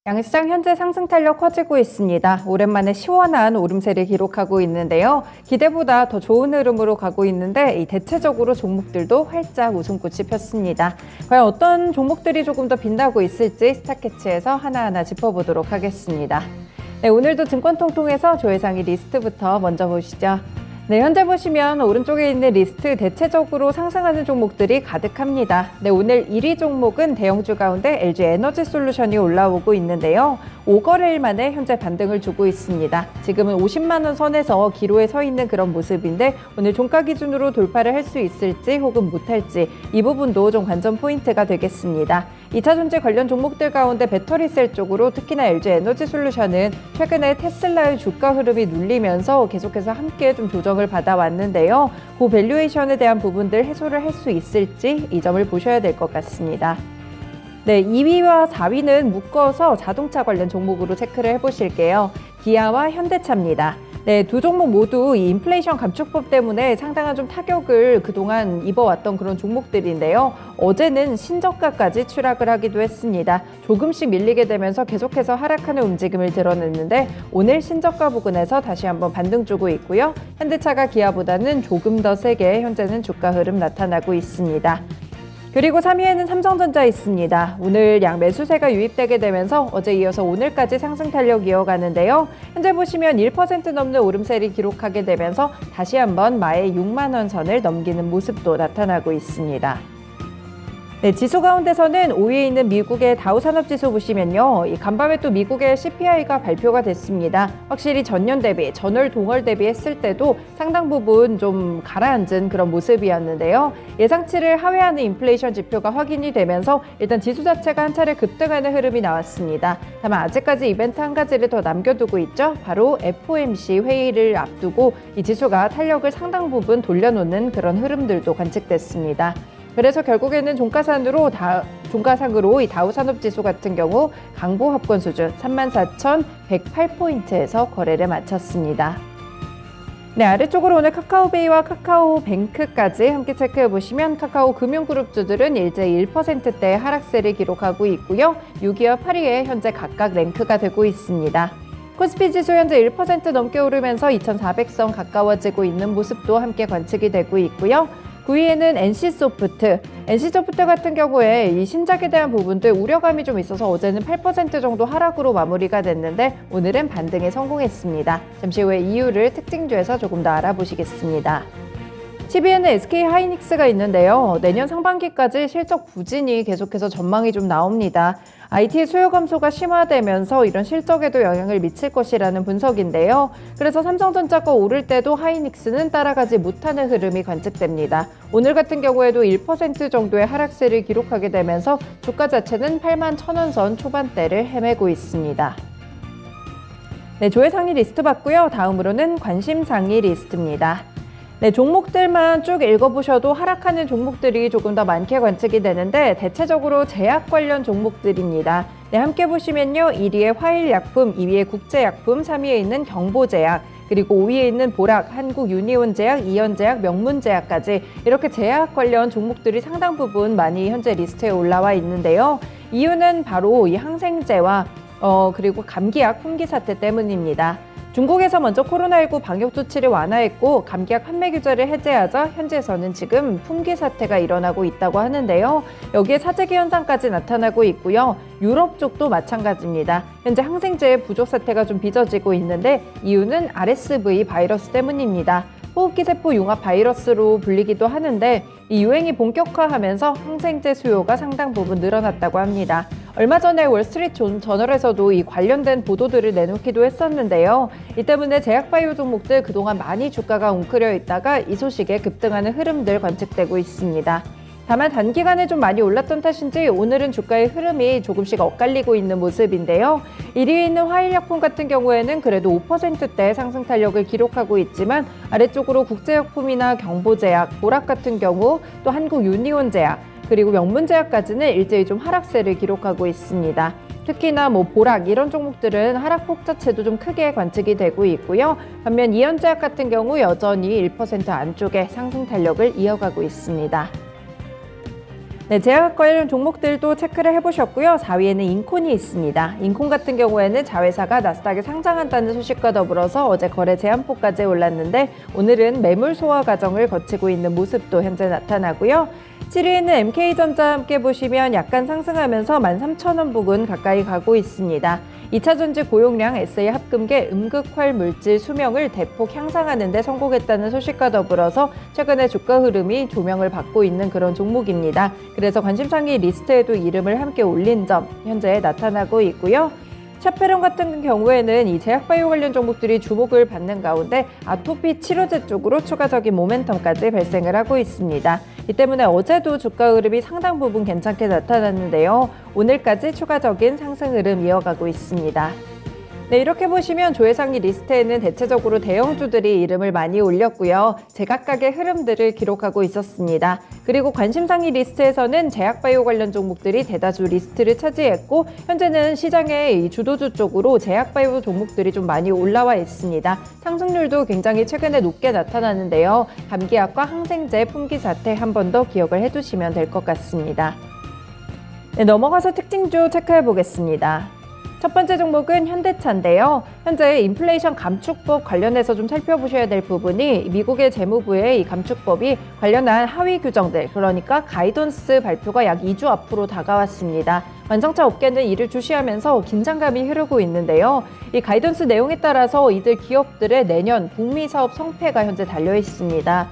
양시장 현재 상승 탄력 커지고 있습니다. 오랜만에 시원한 오름세를 기록하고 있는데요. 기대보다 더 좋은 흐름으로 가고 있는데 대체적으로 종목들도 활짝 웃음꽃이 폈습니다. 과연 어떤 종목들이 조금 더 빛나고 있을지 스타캐치에서 하나하나 짚어보도록 하겠습니다. 네, 오늘도 증권통통에서 조회상의 리스트부터 먼저 보시죠. 네, 현재 보시면 오른쪽에 있는 리스트 대체적으로 상승하는 종목들이 가득합니다. 네, 오늘 1위 종목은 대형주 가운데 LG 에너지솔루션이 올라오고 있는데요. 5거래일 만에 현재 반등을 주고 있습니다. 지금은 50만 원 선에서 기로에 서 있는 그런 모습인데 오늘 종가 기준으로 돌파를 할 수 있을지 혹은 못할지 이 부분도 좀 관전 포인트가 되겠습니다. 2차 전지 관련 종목들 가운데 배터리셀 쪽으로 특히나 LG 에너지솔루션은 최근에 테슬라의 주가 흐름이 눌리면서 계속해서 함께 좀 조정을 받아왔는데요. 그 밸류에이션에 대한 부분들 해소를 할 수 있을지 이 점을 보셔야 될 것 같습니다. 네, 2위와 4위는 묶어서 자동차 관련 종목으로 체크를 해보실게요. 기아와 현대차입니다. 네, 두 종목 모두 이 인플레이션 감축법 때문에 상당한 좀 타격을 그동안 입어왔던 그런 종목들인데요. 어제는 신저가까지 추락을 하기도 했습니다. 조금씩 밀리게 되면서 계속해서 하락하는 움직임을 드러냈는데 오늘 신저가 부근에서 다시 한번 반등 주고 있고요. 현대차가 기아보다는 조금 더 세게 현재는 주가 흐름 나타나고 있습니다. 그리고 3위에는 삼성전자 있습니다. 오늘 양 매수세가 유입되게 되면서 어제 이어서 오늘까지 상승 탄력 이어가는데요. 현재 보시면 1% 넘는 오름세를 기록하게 되면서 다시 한번 마의 6만 원 선을 넘기는 모습도 나타나고 있습니다. 네, 지수 가운데서는 5위에 있는 미국의 다우산업지수 보시면요. 이 간밤에 또 미국의 CPI가 발표가 됐습니다. 확실히 전년 대비, 전월 동월 대비 했을 때도 상당 부분 좀 가라앉은 그런 모습이었는데요. 예상치를 하회하는 인플레이션 지표가 확인이 되면서 일단 지수 자체가 한 차례 급등하는 흐름이 나왔습니다. 다만 아직까지 이벤트 한 가지를 더 남겨두고 있죠. 바로 FOMC 회의를 앞두고 이 지수가 탄력을 상당 부분 돌려놓는 그런 흐름들도 관측됐습니다. 그래서 결국에는 종가상으로 이 다우산업지수 같은 경우 강보 합권 수준 34,108포인트에서 거래를 마쳤습니다. 네, 아래쪽으로 오늘 카카오베이와 카카오뱅크까지 함께 체크해 보시면 카카오 금융그룹주들은 일제 1%대 하락세를 기록하고 있고요. 6위와 8위에 현재 각각 랭크가 되고 있습니다. 코스피 지수 현재 1% 넘게 오르면서 2,400선 가까워지고 있는 모습도 함께 관측이 되고 있고요. 9위에는 NC소프트 같은 경우에 이 신작에 대한 부분들 우려감이 좀 있어서 어제는 8% 정도 하락으로 마무리가 됐는데 오늘은 반등에 성공했습니다. 잠시 후에 이유를 특징주에서 조금 더 알아보시겠습니다. 10위에는 SK하이닉스가 있는데요. 내년 상반기까지 실적 부진이 계속해서 전망이 좀 나옵니다. IT 수요 감소가 심화되면서 이런 실적에도 영향을 미칠 것이라는 분석인데요. 그래서 삼성전자가 오를 때도 하이닉스는 따라가지 못하는 흐름이 관측됩니다. 오늘 같은 경우에도 1% 정도의 하락세를 기록하게 되면서 주가 자체는 81,000원 선 초반대를 헤매고 있습니다. 네, 조회상위 리스트 봤고요. 다음으로는 관심상위 리스트입니다. 네, 종목들만 쭉 읽어보셔도 하락하는 종목들이 조금 더 많게 관측이 되는데 대체적으로 제약 관련 종목들입니다. 네, 함께 보시면요. 1위에 화일약품, 2위에 국제약품, 3위에 있는 경보제약, 그리고 5위에 있는 보락, 한국유니온제약, 이연제약, 명문제약까지 이렇게 제약 관련 종목들이 상당 부분 많이 현재 리스트에 올라와 있는데요. 이유는 바로 이 항생제와 그리고 감기약 품귀 사태 때문입니다. 중국에서 먼저 코로나19 방역 조치를 완화했고 감기약 판매 규제를 해제하자 현지에서는 지금 품귀 사태가 일어나고 있다고 하는데요. 여기에 사재기 현상까지 나타나고 있고요. 유럽 쪽도 마찬가지입니다. 현재 항생제의 부족 사태가 좀 빚어지고 있는데 이유는 RSV 바이러스 때문입니다. 호흡기세포 융합 바이러스로 불리기도 하는데 이 유행이 본격화하면서 항생제 수요가 상당 부분 늘어났다고 합니다. 얼마 전에 월스트리트 저널에서도 이 관련된 보도들을 내놓기도 했었는데요. 이 때문에 제약바이오 종목들 그동안 많이 주가가 웅크려 있다가 이 소식에 급등하는 흐름들 관측되고 있습니다. 다만 단기간에 좀 많이 올랐던 탓인지 오늘은 주가의 흐름이 조금씩 엇갈리고 있는 모습인데요. 1위에 있는 화일약품 같은 경우에는 그래도 5%대 상승 탄력을 기록하고 있지만 아래쪽으로 국제약품이나 경보제약, 보락 같은 경우 또 한국유니온제약, 그리고 명문제약까지는 일제히 좀 하락세를 기록하고 있습니다. 특히나 보락 이런 종목들은 하락폭 자체도 좀 크게 관측이 되고 있고요. 반면 이연제약 같은 경우 여전히 1% 안쪽에 상승 탄력을 이어가고 있습니다. 네, 제약 관련 종목들도 체크를 해보셨고요. 4위에는 인콘이 있습니다. 인콘 같은 경우에는 자회사가 나스닥에 상장한다는 소식과 더불어서 어제 거래 제한폭까지 올랐는데 오늘은 매물 소화 과정을 거치고 있는 모습도 현재 나타나고요. 7위에는 MK전자 함께 보시면 약간 상승하면서 13,000원 부근 가까이 가고 있습니다. 2차전지 고용량 SA 합금계 음극활 물질 수명을 대폭 향상하는 데 성공했다는 소식과 더불어서 최근에 주가 흐름이 조명을 받고 있는 그런 종목입니다. 그래서 관심상위 리스트에도 이름을 함께 올린 점 현재 나타나고 있고요. 샤페론 같은 경우에는 이 제약바이오 관련 종목들이 주목을 받는 가운데 아토피 치료제 쪽으로 추가적인 모멘텀까지 발생을 하고 있습니다. 이 때문에 어제도 주가 흐름이 상당 부분 괜찮게 나타났는데요. 오늘까지 추가적인 상승 흐름 이어가고 있습니다. 네, 이렇게 보시면 조회상위 리스트에는 대체적으로 대형주들이 이름을 많이 올렸고요. 제각각의 흐름들을 기록하고 있었습니다. 그리고 관심상위 리스트에서는 제약바이오 관련 종목들이 대다수 리스트를 차지했고 현재는 시장의 이 주도주 쪽으로 제약바이오 종목들이 좀 많이 올라와 있습니다. 상승률도 굉장히 최근에 높게 나타나는데요. 감기약과 항생제 품귀 사태 한 번 더 기억을 해두시면 될 것 같습니다. 네, 넘어가서 특징주 체크해 보겠습니다. 첫 번째 종목은 현대차인데요. 현재 인플레이션 감축법 관련해서 좀 살펴보셔야 될 부분이 미국의 재무부의 이 감축법이 관련한 하위 규정들, 그러니까 가이던스 발표가 약 2주 앞으로 다가왔습니다. 완성차 업계는 이를 주시하면서 긴장감이 흐르고 있는데요. 이 가이던스 내용에 따라서 이들 기업들의 내년 북미 사업 성패가 현재 달려 있습니다.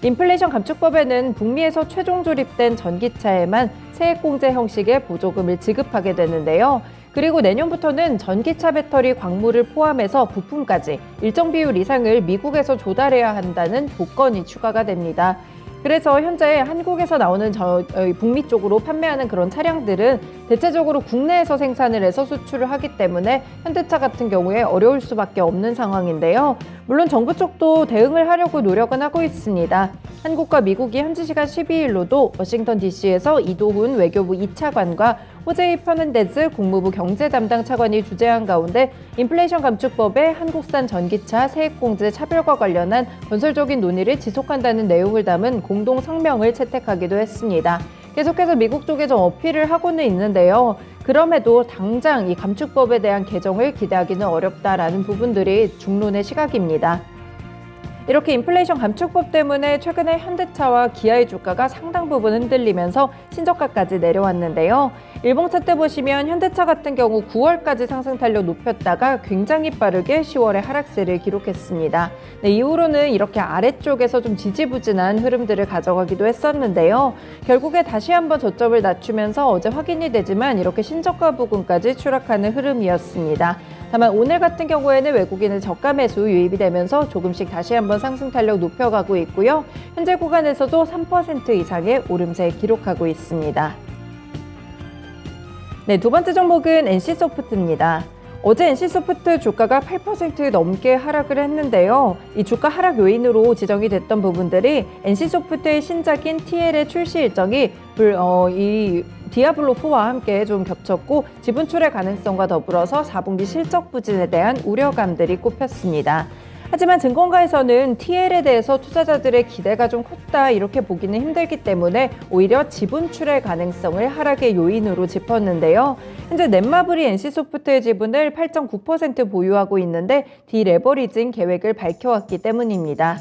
인플레이션 감축법에는 북미에서 최종 조립된 전기차에만 세액공제 형식의 보조금을 지급하게 되는데요. 그리고 내년부터는 전기차 배터리 광물을 포함해서 부품까지 일정 비율 이상을 미국에서 조달해야 한다는 조건이 추가가 됩니다. 그래서 현재 한국에서 나오는 북미 쪽으로 판매하는 그런 차량들은 대체적으로 국내에서 생산을 해서 수출을 하기 때문에 현대차 같은 경우에 어려울 수밖에 없는 상황인데요. 물론 정부 쪽도 대응을 하려고 노력은 하고 있습니다. 한국과 미국이 현지 시간 12일로도 워싱턴 DC에서 이도훈 외교부 2차관과 호제이 퍼난데즈 국무부 경제 담당 차관이 주재한 가운데 인플레이션 감축법에 한국산 전기차 세액공제 차별과 관련한 건설적인 논의를 지속한다는 내용을 담은 공동 성명을 채택하기도 했습니다. 계속해서 미국 쪽에 좀 어필을 하고는 있는데요. 그럼에도 당장 이 감축법에 대한 개정을 기대하기는 어렵다라는 부분들이 중론의 시각입니다. 이렇게 인플레이션 감축법 때문에 최근에 현대차와 기아의 주가가 상당 부분 흔들리면서 신저가까지 내려왔는데요. 일봉 차트 보시면 현대차 같은 경우 9월까지 상승 탄력 높였다가 굉장히 빠르게 10월에 하락세를 기록했습니다. 네, 이후로는 이렇게 아래쪽에서 좀 지지부진한 흐름들을 가져가기도 했었는데요. 결국에 다시 한번 저점을 낮추면서 어제 확인이 되지만 이렇게 신저가 부근까지 추락하는 흐름이었습니다. 다만 오늘 같은 경우에는 외국인의 저가 매수 유입이 되면서 조금씩 다시 한번 상승 탄력 높여가고 있고요. 현재 구간에서도 3% 이상의 오름세 기록하고 있습니다. 네, 두 번째 종목은 NC소프트입니다. 어제 NC소프트 주가가 8% 넘게 하락을 했는데요. 이 주가 하락 요인으로 지정이 됐던 부분들이 NC소프트의 신작인 TL의 출시 일정이 이 디아블로4와 함께 좀 겹쳤고 지분 출회 가능성과 더불어서 4분기 실적 부진에 대한 우려감들이 꼽혔습니다. 하지만 증권가에서는 TL에 대해서 투자자들의 기대가 좀 컸다 이렇게 보기는 힘들기 때문에 오히려 지분 출회 가능성을 하락의 요인으로 짚었는데요. 현재 넷마블이 NC소프트의 지분을 8.9% 보유하고 있는데 디레버리징 계획을 밝혀왔기 때문입니다.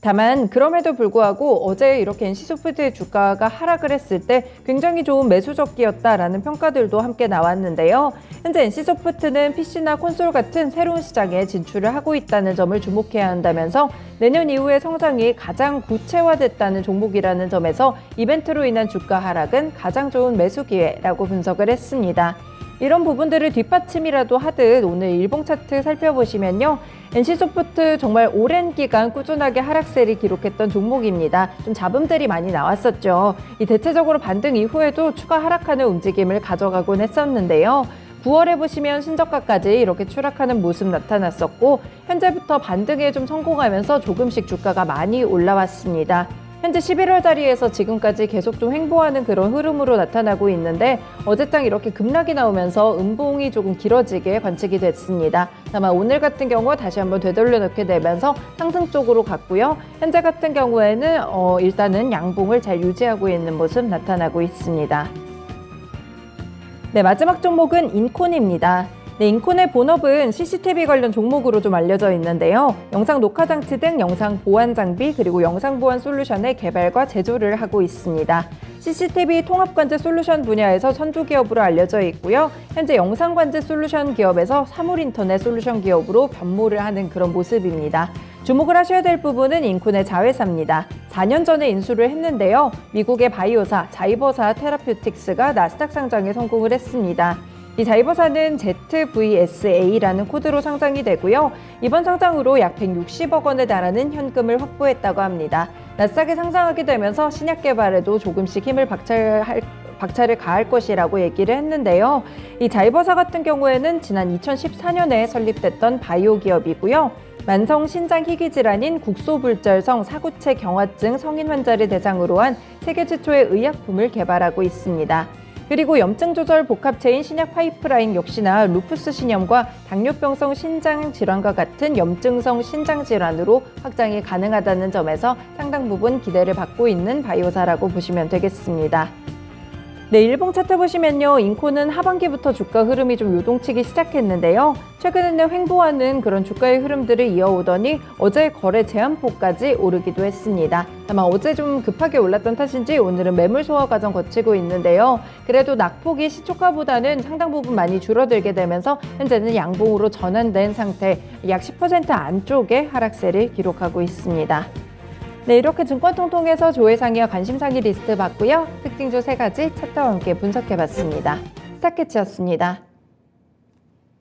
다만 그럼에도 불구하고 어제 이렇게 NC소프트의 주가가 하락을 했을 때 굉장히 좋은 매수적기였다라는 평가들도 함께 나왔는데요. 현재 NC소프트는 PC나 콘솔 같은 새로운 시장에 진출을 하고 있다는 점을 주목해야 한다면서 내년 이후의 성장이 가장 구체화됐다는 종목이라는 점에서 이벤트로 인한 주가 하락은 가장 좋은 매수 기회라고 분석을 했습니다. 이런 부분들을 뒷받침이라도 하듯 오늘 일봉 차트 살펴보시면요. NC소프트 정말 오랜 기간 꾸준하게 하락세를 기록했던 종목입니다. 좀 잡음들이 많이 나왔었죠. 이 대체적으로 반등 이후에도 추가 하락하는 움직임을 가져가곤 했었는데요. 9월에 보시면 신저가까지 이렇게 추락하는 모습 나타났었고 현재부터 반등에 좀 성공하면서 조금씩 주가가 많이 올라왔습니다. 현재 11월 자리에서 지금까지 계속 좀 횡보하는 그런 흐름으로 나타나고 있는데 어제장 이렇게 급락이 나오면서 음봉이 조금 길어지게 관측이 됐습니다. 다만 오늘 같은 경우 다시 한번 되돌려 놓게 되면서 상승 쪽으로 갔고요. 현재 같은 경우에는 일단은 양봉을 잘 유지하고 있는 모습 나타나고 있습니다. 네, 마지막 종목은 인콘입니다. 네, 인콘의 본업은 CCTV 관련 종목으로 좀 알려져 있는데요. 영상 녹화 장치 등 영상 보안 장비 그리고 영상 보안 솔루션의 개발과 제조를 하고 있습니다. CCTV 통합 관제 솔루션 분야에서 선두 기업으로 알려져 있고요. 현재 영상 관제 솔루션 기업에서 사물 인터넷 솔루션 기업으로 변모를 하는 그런 모습입니다. 주목을 하셔야 될 부분은 인콘의 자회사입니다. 4년 전에 인수를 했는데요. 미국의 바이오사, 자이버사 테라퓨틱스가 나스닥 상장에 성공을 했습니다. 이 자이버사는 ZVSA라는 코드로 상장이 되고요. 이번 상장으로 약 160억 원에 달하는 현금을 확보했다고 합니다. 나스닥에 상장하게 되면서 신약 개발에도 조금씩 힘을 박차를 가할 것이라고 얘기를 했는데요. 이 자이버사 같은 경우에는 지난 2014년에 설립됐던 바이오 기업이고요. 만성 신장 희귀 질환인 국소불절성 사구체 경화증 성인 환자를 대상으로 한 세계 최초의 의약품을 개발하고 있습니다. 그리고 염증 조절 복합체인 신약 파이프라인 역시나 루푸스 신염과 당뇨병성 신장 질환과 같은 염증성 신장 질환으로 확장이 가능하다는 점에서 상당 부분 기대를 받고 있는 바이오사라고 보시면 되겠습니다. 네, 일봉 차트 보시면요. 인콘은 하반기부터 주가 흐름이 좀 요동치기 시작했는데요. 최근에는 횡보하는 그런 주가의 흐름들을 이어오더니 어제 거래 제한폭까지 오르기도 했습니다. 다만 어제 좀 급하게 올랐던 탓인지 오늘은 매물 소화 과정 거치고 있는데요. 그래도 낙폭이 시초가보다는 상당 부분 많이 줄어들게 되면서 현재는 양봉으로 전환된 상태, 약 10% 안쪽에 하락세를 기록하고 있습니다. 네, 이렇게 증권통통에서 조회상위와 관심상위 리스트 봤고요. 특징주 3가지 차트와 함께 분석해봤습니다. 스타캐치였습니다.